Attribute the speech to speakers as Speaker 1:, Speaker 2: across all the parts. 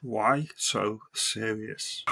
Speaker 1: Why so serious?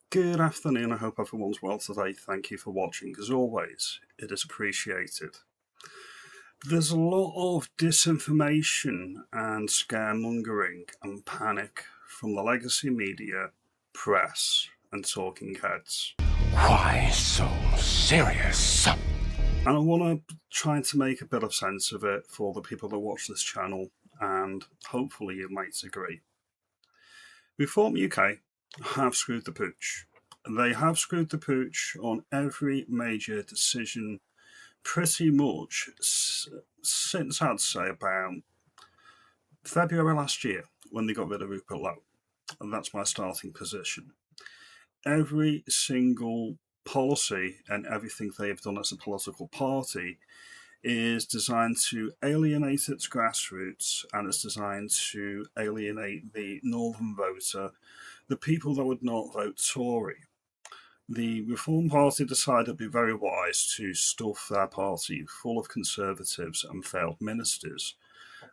Speaker 1: Good afternoon, I hope everyone's well today. Thank you for watching. As always, it is appreciated. There's a lot of disinformation and scaremongering and panic from the legacy media, press, and talking heads.
Speaker 2: Why so serious?
Speaker 1: And I want to try to make a bit of sense of it for the people that watch this channel, and hopefully you might agree. Reform UK have screwed the pooch. They have screwed the pooch on every major decision pretty much since, I'd say, about February last year when they got rid of Rupert Lowe. And that's my starting position. Every single policy and everything they've done as a political party is designed to alienate its grassroots, and it's designed to alienate the northern voter, the people that would not vote Tory. The Reform Party decided it'd be very wise to stuff their party full of Conservatives and failed ministers.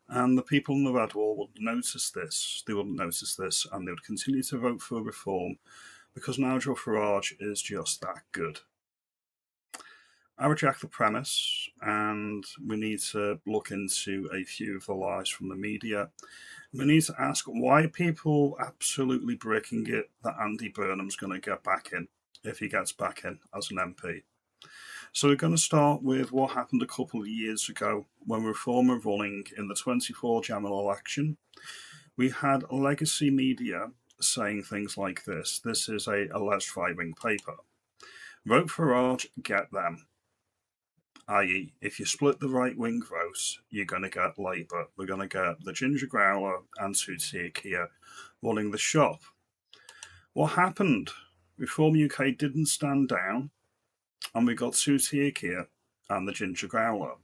Speaker 1: And the people in the Red Wall wouldn't notice this. They wouldn't notice this, and they would continue to vote for reform because Nigel Farage is just that good. I reject the premise, and we need to look into a few of the lies from the media. We need to ask why people absolutely breaking it that Andy Burnham's going to get back in, if he gets back in as an MP. So we're going to start with what happened a couple of years ago when Reform were running in the 24 general election. We had legacy media saying things like this. This is a alleged right-wing paper. Vote for Farage, get them. I.e., if you split the right-wing vote, you're going to get Labour. We're going to get the Ginger Growler and Tutia Kia running the shop. What happened? Reform UK didn't stand down, and we got Tutia Kia and the Ginger Growler.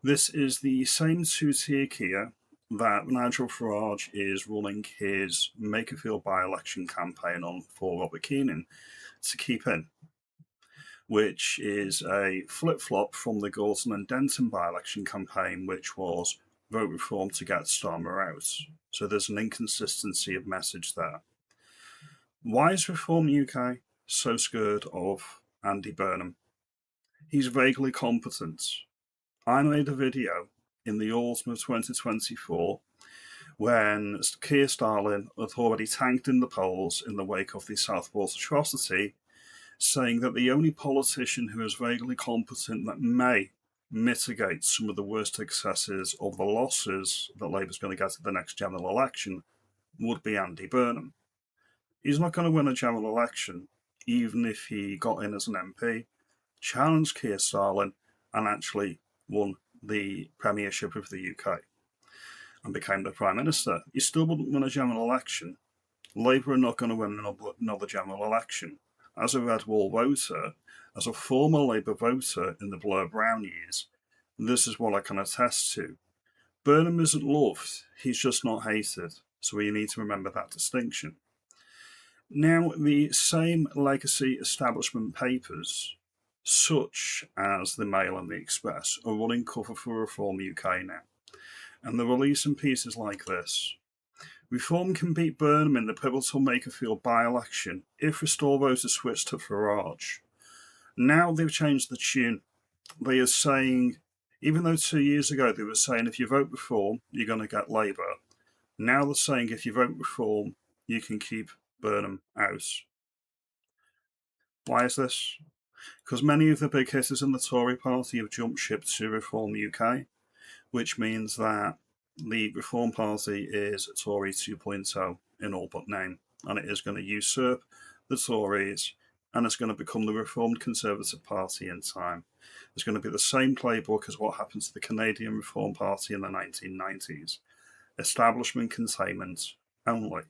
Speaker 1: This is the same Tutia Kia that Nigel Farage is running his Makerfield by-election campaign on for Robert Keenan to keep in, which is a flip-flop from the Gorton and Denton by-election campaign, which was vote reform to get Starmer out. So there's an inconsistency of message there. Why is Reform UK so scared of Andy Burnham? He's vaguely competent. I made a video in the autumn of 2024 when Keir Starmer had already tanked in the polls in the wake of the Southport atrocity, saying that the only politician who is vaguely competent that may mitigate some of the worst excesses of the losses that Labour's going to get at the next general election would be Andy Burnham. He's not going to win a general election, even if he got in as an MP, challenged Keir Starmer, and actually won the premiership of the UK and became the Prime Minister. He still wouldn't win a general election. Labour are not going to win another general election. As a Red Wall voter, as a former Labour voter in the Blair-Brown years, this is what I can attest to. Burnham isn't loved, he's just not hated, so we need to remember that distinction. Now, the same legacy establishment papers, such as the Mail and the Express, are running cover for Reform UK now, and they're releasing pieces like this. Reform can beat Burnham in the pivotal Makerfield by-election if Restore voters switch to Farage. Now they've changed the tune. They are saying, even though 2 years ago they were saying if you vote Reform, you're going to get Labour, now they're saying if you vote Reform, you can keep Burnham out. Why is this? Because many of the big hitters in the Tory party have jumped ship to Reform UK, which means that the Reform Party is Tory 2.0 in all but name, and it is going to usurp the Tories, and it's going to become the Reformed Conservative Party in time. It's going to be the same playbook as what happened to the Canadian Reform Party in the 1990s. Establishment containment only.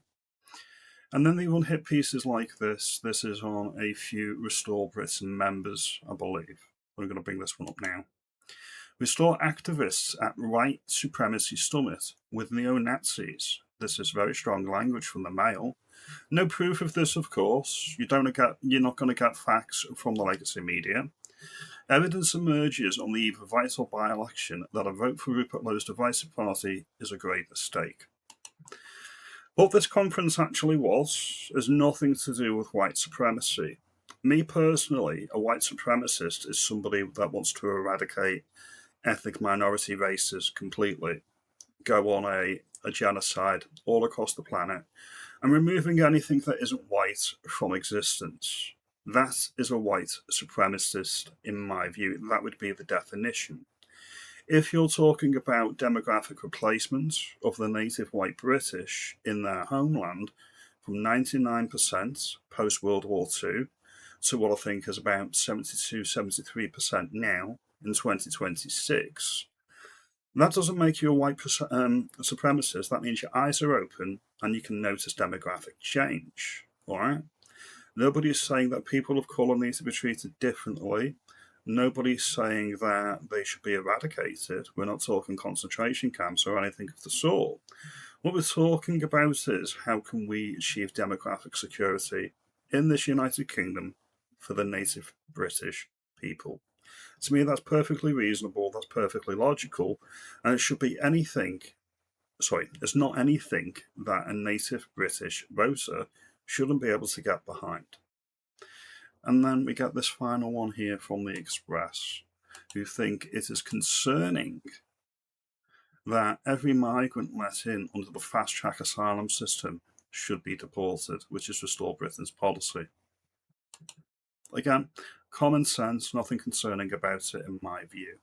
Speaker 1: And then they will hit pieces like this. This is on a few Restore Britain members, I believe. I'm going to bring this one up now. Restore activists at White Supremacy Summit with neo-Nazis. This is very strong language from the Mail. No proof of this, of course. You're not going to get facts from the legacy media. Evidence emerges on the eve of vital by-election that a vote for Rupert Lowe's divisive party is a grave mistake. What this conference actually was has nothing to do with white supremacy. Me personally, a white supremacist is somebody that wants to eradicate ethnic minority races completely, go on a genocide all across the planet, and removing anything that isn't white from existence. That is a white supremacist, in my view. That would be the definition. If you're talking about demographic replacement of the native white British in their homeland from 99% post World War II to what I think is about 72, 73% now in 2026, that doesn't make you a white supremacist. That means your eyes are open and you can notice demographic change. All right? Nobody's saying that people of colour need to be treated differently. Nobody's saying that they should be eradicated. We're not talking concentration camps or anything of the sort. What we're talking about is how can we achieve demographic security in this United Kingdom for the native British people. To me, that's perfectly reasonable, that's perfectly logical, and it should be it's not anything that a native British voter shouldn't be able to get behind. And then we get this final one here from the Express, who think it is concerning that every migrant let in under the fast-track asylum system should be deported, which is Restore Britain's policy. Again, common sense, nothing concerning about it in my view.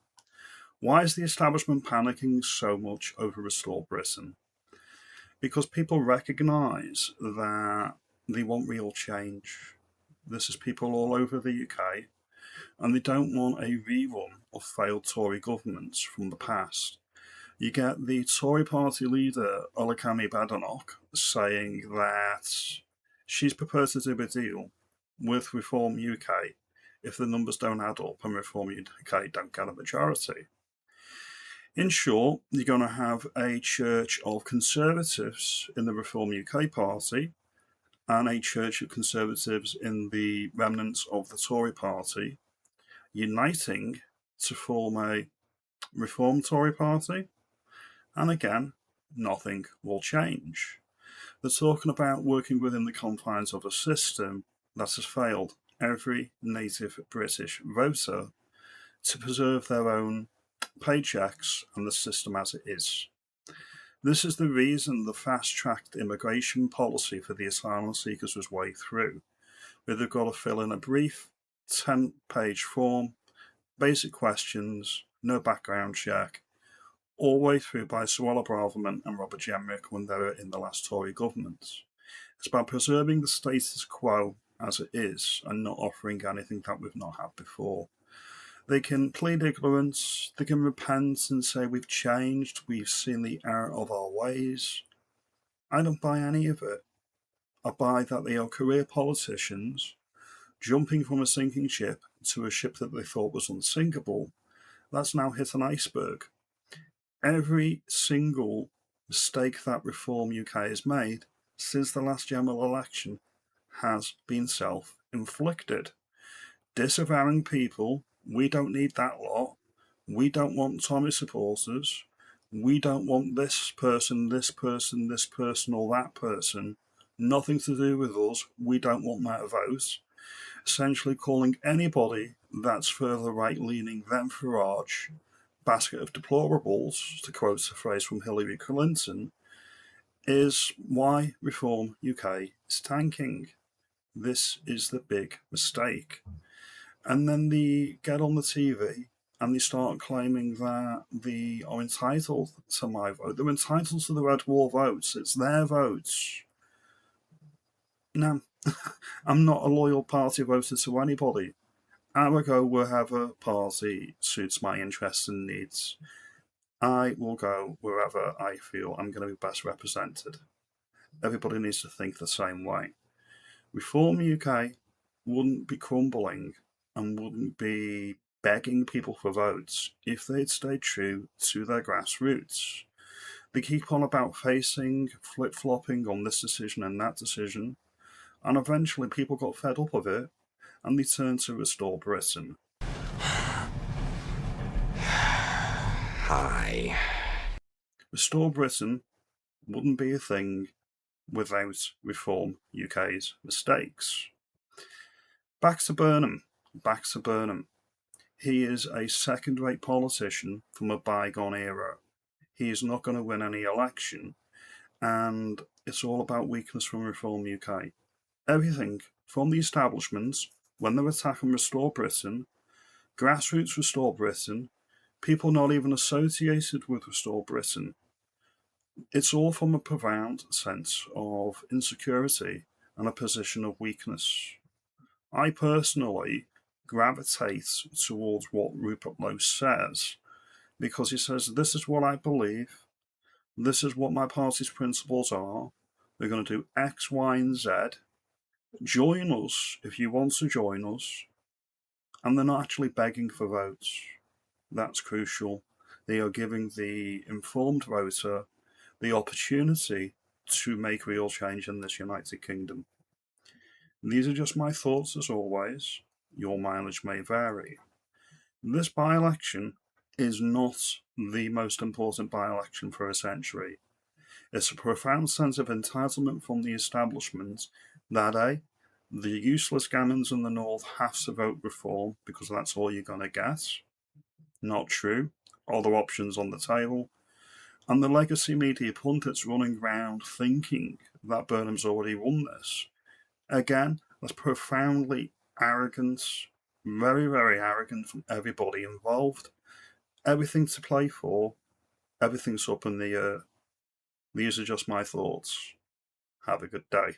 Speaker 1: Why is the establishment panicking so much over Restore Britain? Because people recognise that they want real change. This is people all over the UK, and they don't want a rerun of failed Tory governments from the past. You get the Tory party leader, Olakami Badenoch, saying that she's prepared to do a deal with Reform UK if the numbers don't add up and Reform UK don't get a majority. In short, you're going to have a church of conservatives in the Reform UK party and a church of conservatives in the remnants of the Tory party uniting to form a Reform Tory party. And again, nothing will change. They're talking about working within the confines of a system that has failed every native British voter to preserve their own paychecks and the system as it is. This is the reason the fast-tracked immigration policy for the asylum seekers was way through, where they've got to fill in a brief 10-page form, basic questions, no background check, all the way through by Suella Braverman and Robert Jenrick when they were in the last Tory government. It's about preserving the status quo as it is and not offering anything that we've not had before. They can plead ignorance, they can repent and say we've changed, we've seen the error of our ways. I don't buy any of it. I buy that they are career politicians jumping from a sinking ship to a ship that they thought was unsinkable. That's now hit an iceberg. Every single mistake that Reform UK has made since the last general election has been self-inflicted. Disavowing people, we don't need that lot. We don't want Tory supporters. We don't want this person, this person, this person, or that person. Nothing to do with us. We don't want that vote. Essentially calling anybody that's further right-leaning than Farage basket of deplorables, to quote a phrase from Hillary Clinton, is why Reform UK is tanking. This is the big mistake. And then they get on the TV and they start claiming that they are entitled to my vote. They're entitled to the Red Wall votes. It's their votes. No, I'm not a loyal party voter to anybody. I will go wherever party suits my interests and needs. I will go wherever I feel I'm going to be best represented. Everybody needs to think the same way. Reform UK wouldn't be crumbling and wouldn't be begging people for votes if they'd stayed true to their grassroots. They keep on about facing, flip-flopping on this decision and that decision, and eventually people got fed up of it and they turned to Restore Britain.
Speaker 2: high.
Speaker 1: Restore Britain wouldn't be a thing without Reform UK's mistakes. Back to Burnham. He is a second-rate politician from a bygone era. He is not going to win any election, and it's all about weakness from Reform UK. Everything from the establishments, when they're attacking Restore Britain, grassroots Restore Britain, people not even associated with Restore Britain, it's all from a profound sense of insecurity and a position of weakness. I personally gravitate towards what Rupert Lowe says because he says, this is what I believe, this is what my party's principles are, we're going to do X, Y, and Z. Join us if you want to join us. And they're not actually begging for votes. That's crucial. They are giving the informed voter the opportunity to make real change in this United Kingdom. These are just my thoughts as always. Your mileage may vary. This by-election is not the most important by-election for a century. It's a profound sense of entitlement from the establishment that the useless gammons in the north have to vote Reform because that's all you're going to get. Not true. Other options on the table. And the legacy media pundits running around thinking that Burnham's already won this. Again, that's profoundly arrogant, very, very arrogant from everybody involved. Everything to play for, everything's up in the air. These are just my thoughts. Have a good day.